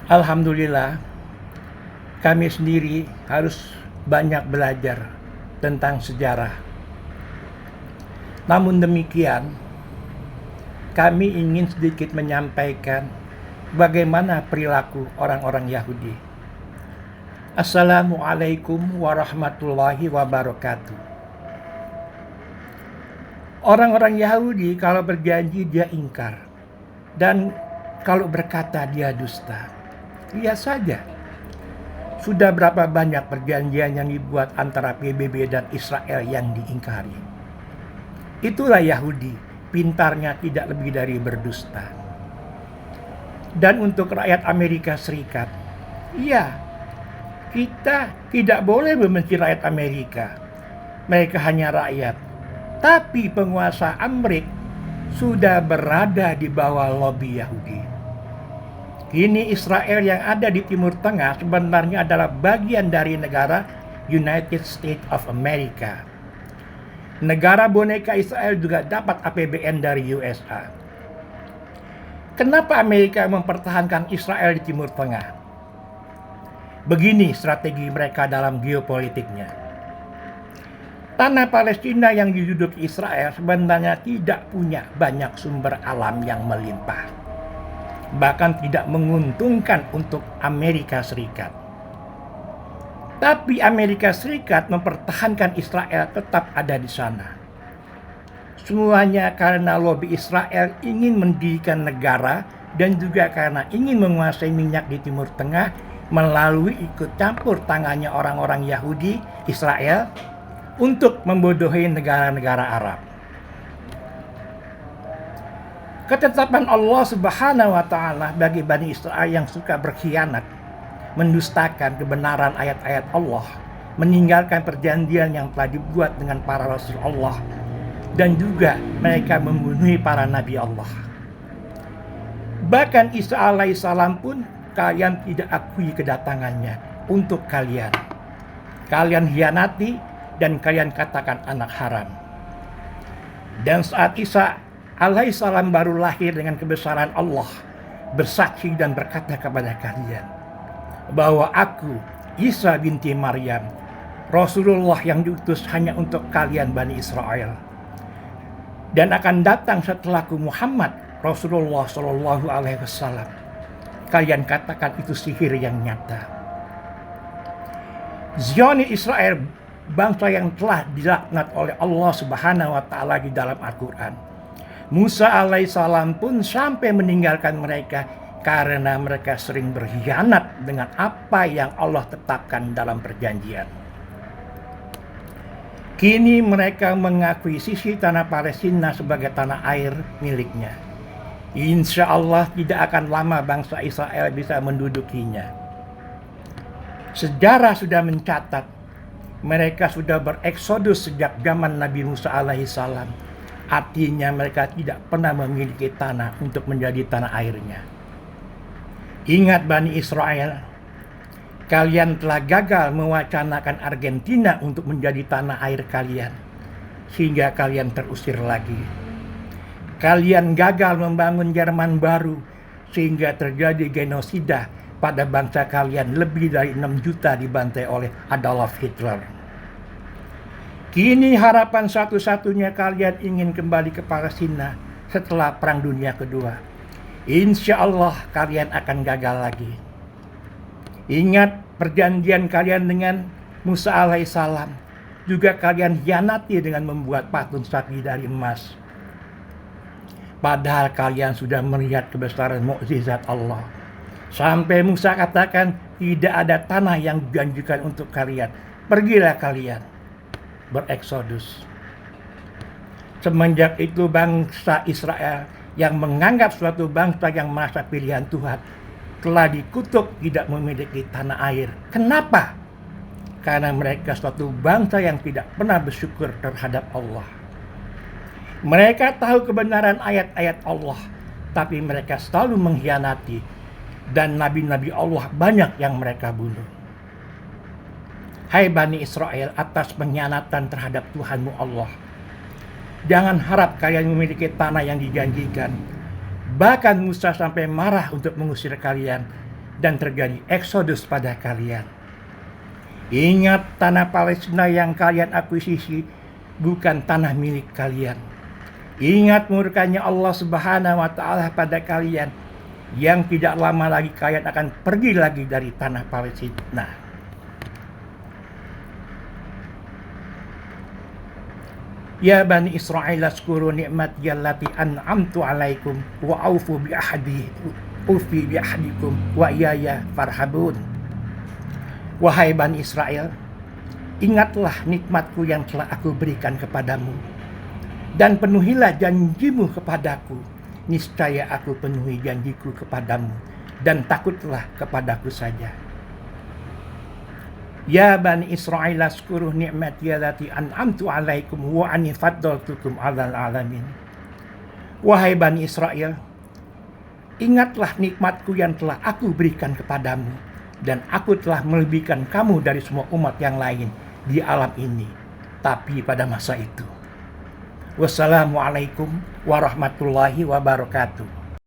Alhamdulillah, kami sendiri harus banyak belajar tentang sejarah. Namun demikian, kami ingin sedikit menyampaikan bagaimana perilaku orang-orang Yahudi. Assalamualaikum warahmatullahi wabarakatuh. Orang-orang Yahudi kalau berjanji dia ingkar, dan kalau berkata dia dusta. Lihat saja, sudah berapa banyak perjanjian yang dibuat antara PBB dan Israel yang diingkari. Itulah Yahudi, pintarnya tidak lebih dari berdusta. Dan untuk rakyat Amerika Serikat, iya, kita tidak boleh membenci rakyat Amerika. Mereka hanya rakyat. Tapi penguasa Amerika sudah berada di bawah lobi Yahudi. Kini Israel yang ada di Timur Tengah sebenarnya adalah bagian dari negara United States of America. Negara boneka Israel juga dapat APBN dari USA. Kenapa Amerika mempertahankan Israel di Timur Tengah? Begini strategi mereka dalam geopolitiknya. Tanah Palestina yang diduduki Israel sebenarnya tidak punya banyak sumber alam yang melimpah. Bahkan tidak menguntungkan untuk Amerika Serikat. Tapi Amerika Serikat mempertahankan Israel tetap ada di sana. Semuanya karena lobi Israel ingin mendirikan negara dan juga karena ingin menguasai minyak di Timur Tengah melalui ikut campur tangannya orang-orang Yahudi Israel untuk membodohi negara-negara Arab. Ketetapan Allah Subhanahu wa Ta'ala bagi Bani Israel yang suka berkhianat, mendustakan kebenaran ayat-ayat Allah, meninggalkan perjanjian yang telah dibuat dengan para rasul Allah, dan juga mereka membunuhi para nabi Allah. Bahkan Isa alaihissalam pun kalian tidak akui kedatangannya untuk kalian. Kalian hianati dan kalian katakan anak haram. Dan saat Isa alaihissalam baru lahir dengan kebesaran Allah, bersaksi dan berkata kepada kalian bahwa aku Isa binti Maryam, Rasulullah yang diutus hanya untuk kalian Bani Israel, dan akan datang setelahku Muhammad Rasulullah Shallallahu Alaihi Wasallam. Kalian katakan itu sihir yang nyata. Zionis Israel, bangsa yang telah dilaknat oleh Allah Subhanahu wa Ta'ala di dalam Al-Quran. Musa alaihissalam pun sampai meninggalkan mereka karena mereka sering berkhianat dengan apa yang Allah tetapkan dalam perjanjian. Kini mereka mengakui sisi tanah Palestina sebagai tanah air miliknya. Insya Allah tidak akan lama bangsa Israel bisa mendudukinya. Sejarah sudah mencatat mereka sudah bereksodus sejak zaman Nabi Musa alaihissalam. Artinya mereka tidak pernah memiliki tanah untuk menjadi tanah airnya. Ingat Bani Israel, kalian telah gagal mewacanakan Argentina untuk menjadi tanah air kalian, sehingga kalian terusir lagi. Kalian gagal membangun Jerman baru, sehingga terjadi genosida pada bangsa kalian. Lebih dari 6 juta dibantai oleh Adolf Hitler. Kini harapan satu-satunya kalian ingin kembali ke Palestina setelah Perang Dunia Kedua. Insya Allah kalian akan gagal lagi. Ingat perjanjian kalian dengan Musa alaihissalam. Juga kalian hianati dengan membuat patung sapi dari emas. Padahal kalian sudah melihat kebesaran mukjizat Allah. Sampai Musa katakan tidak ada tanah yang dijanjikan untuk kalian. Pergilah kalian. Bereksodus. Semenjak itu bangsa Israel yang menganggap suatu bangsa yang merasa pilihan Tuhan telah dikutuk tidak memiliki tanah air. Kenapa? Karena mereka suatu bangsa yang tidak pernah bersyukur terhadap Allah. Mereka tahu kebenaran ayat-ayat Allah, tapi mereka selalu mengkhianati, dan nabi-nabi Allah banyak yang mereka bunuh. Hai Bani Israel, atas pengkhianatan terhadap Tuhanmu Allah, jangan harap kalian memiliki tanah yang dijanjikan. Bahkan Musa sampai marah untuk mengusir kalian dan terjadi eksodus pada kalian. Ingat tanah Palestina yang kalian akuisisi bukan tanah milik kalian. Ingat murkanya Allah Subhanahu wa Ta'ala pada kalian, yang tidak lama lagi kalian akan pergi lagi dari tanah Palestina. Ya Bani Israel, azkuru ni'mati allati an'amtu alaikum wa aufu bi ahdikum wa iyaya farhabun. Wahai Bani Israel, ingatlah nikmatku yang telah aku berikan kepadamu, dan penuhilah janjimu kepadaku. Niscaya aku penuhi janjiku kepadamu, dan takutlah kepadaku saja. Ya Bani Israel, azkuru ni'mati allati an'amtu alaikum wa anni faddaltukum 'alal alamin. Wahai Bani Israel, ingatlah nikmatku yang telah aku berikan kepadamu, dan aku telah melebihkan kamu dari semua umat yang lain di alam ini, tapi pada masa itu. Wassalamualaikum warahmatullahi wabarakatuh.